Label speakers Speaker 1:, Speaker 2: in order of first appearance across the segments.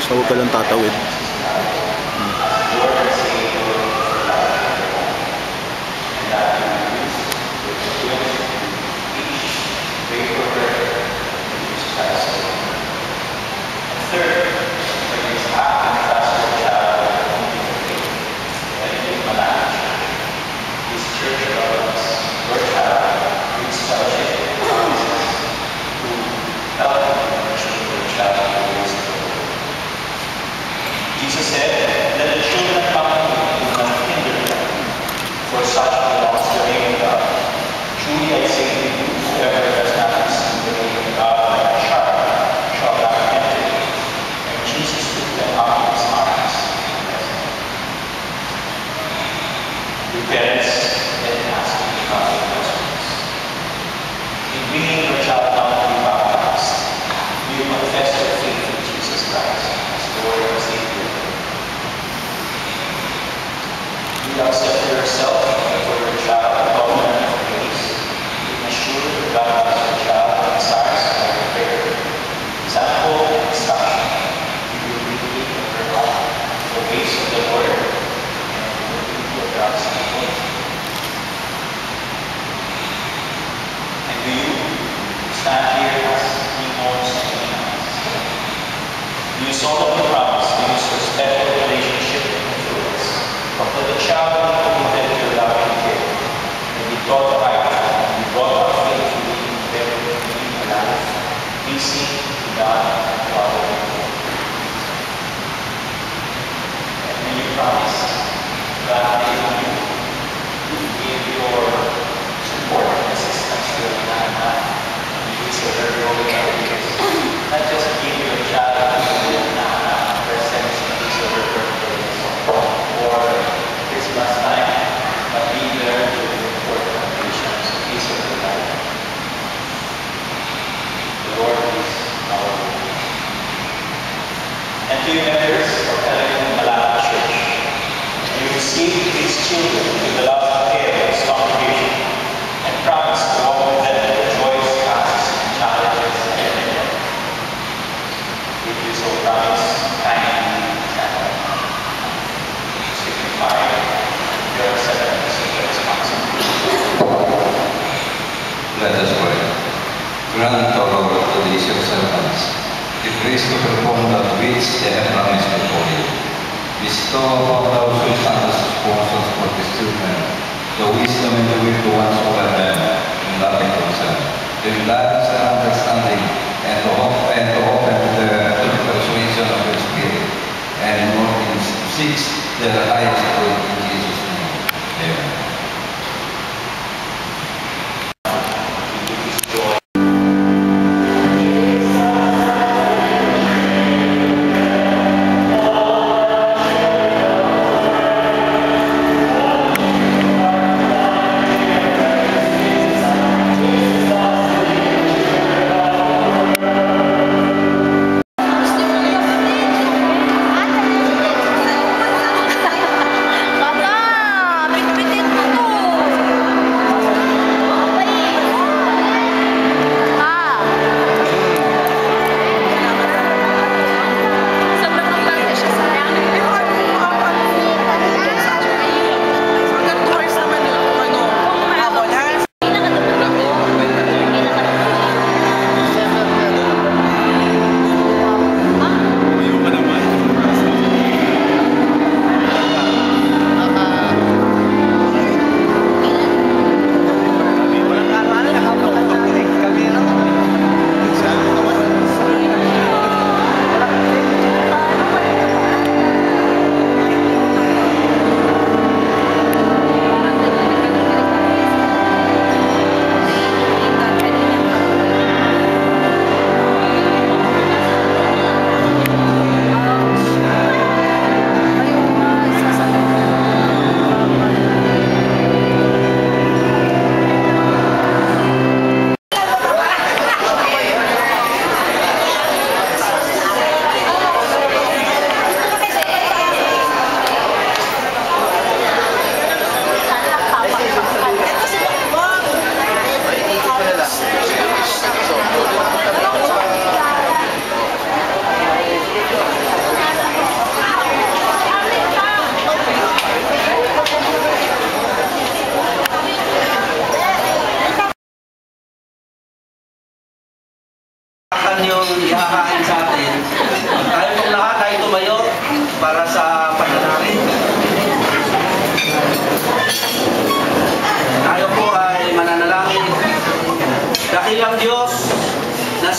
Speaker 1: basta huwag ka lang tatawid.
Speaker 2: Jesus said, "Let the children come to me, do not hinder them, for such belongs the reign of God. Truly I say to you, whoever does not receive the reign of God like a child shall not enter it." And Jesus took them up in his arms. Your parents then ask you the following questions. In bringing your child down to be baptized, do you confess your faith in Jesus Christ as Lord and Savior? You accept for yourself and for your child the covenant of grace, being assured that God is your child and desires for your prayer. Example and instruction. You will meditate on your heart the ways of the Lord and the beauty of God's people. And do you stand here as demons and demons? Do you solemnly promise to use your special relationship and influence, but let the child be committed to your loving care, and be taught right, and be brought up faithfully in very living a life, pleasing to God and Father. And may you promise God that you give your support and assistance to your nana, and you so very holy years. Not just give your child your nana presents in his or her birthday or Christmas time, but be there during important occasions in his or her life. The Lord is our Lord. And to you members of Talagang Malaki Church, you receive these children with the love and care of this congregation and promise to walk with them in the joys, tasks, and challenges ahead of them. If you so promise, kindly signify your acceptance of the responsibility.
Speaker 3: Let us pray. Grant, O Lord, to these your servants the grace to perform that which they have promised before you. Bestow upon those who stand as sponsors for these children the wisdom and the will to watch over them in loving concern, the guidance and understanding, and to open to the persuasion of your Spirit, and more in seek their highest good in Jesus' name. Amen.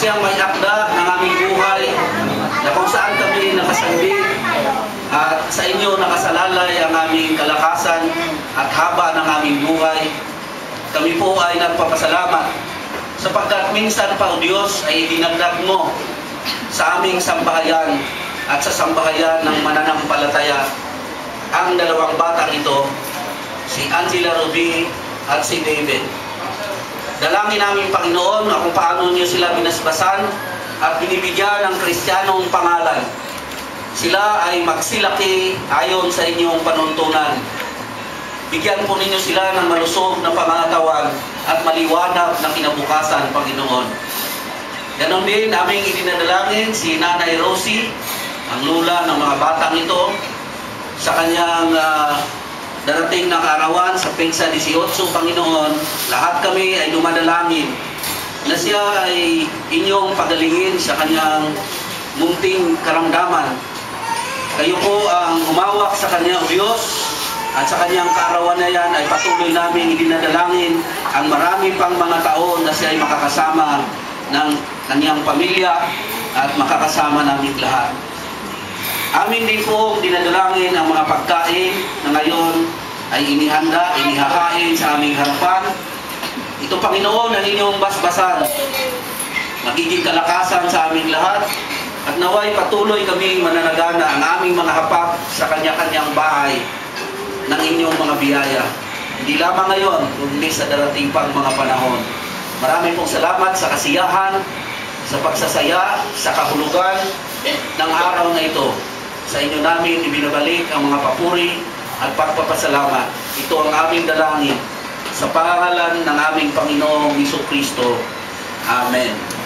Speaker 1: siyang may akda ng aming buhay na kung saan kami nakasambit at sa inyo nakasalalay ang aming kalakasan at haba ng aming buhay. Kami po ay nagpapasalamat sapagkat minsan pa, O Diyos, ay dinagdag mo sa aming sambahayan at sa sambahayan ng mananampalataya ang dalawang batang ito, si Angela Ruby at si David. Dalangin namin, Panginoon, na kung paano niyo sila binasbasan at binibigyan ng Kristiyanong pangalan. Sila ay magsilaki ayon sa inyong panuntunan. Bigyan po ninyo sila ng malusog na pangangatawan at maliwanag na kinabukasan, Panginoon. Ganon din aming idinadalangin si Nanay Rosie, ang lula ng mga batang ito, sa kanyang darating na kaarawan sa Peksa 18, Panginoon. Lahat kami ay dumadalangin na siya ay inyong pagalingin sa kanyang munting karamdaman. Kayo po ang umawak sa kanya, O Diyos, at sa kanyang kaarawan na yan ay patuloy namin idinadalangin ang marami pang mga taon na siya ay makakasama ng kanyang pamilya at makakasama namin lahat. Amin din po dinadalangin ang mga pagkain na ngayon ay inihanda, inihakain sa aming harapan. Ito, Panginoon, ang inyong basbasan, magiging kalakasan sa aming lahat, at naway patuloy kaming mananagana ang aming mga hapak sa kanya-kanyang bahay ng inyong mga biyaya. Hindi lamang ngayon, kundi sa darating pang mga panahon. Maraming pong salamat sa kasiyahan, sa pagsasaya, sa kahulugan ng araw na ito. Sa inyo namin ibinabalik ang mga papuri at pagpapasalamat. Ito ang aming dalangin sa pangalan ng aming Panginoong Hesus Kristo. Amen.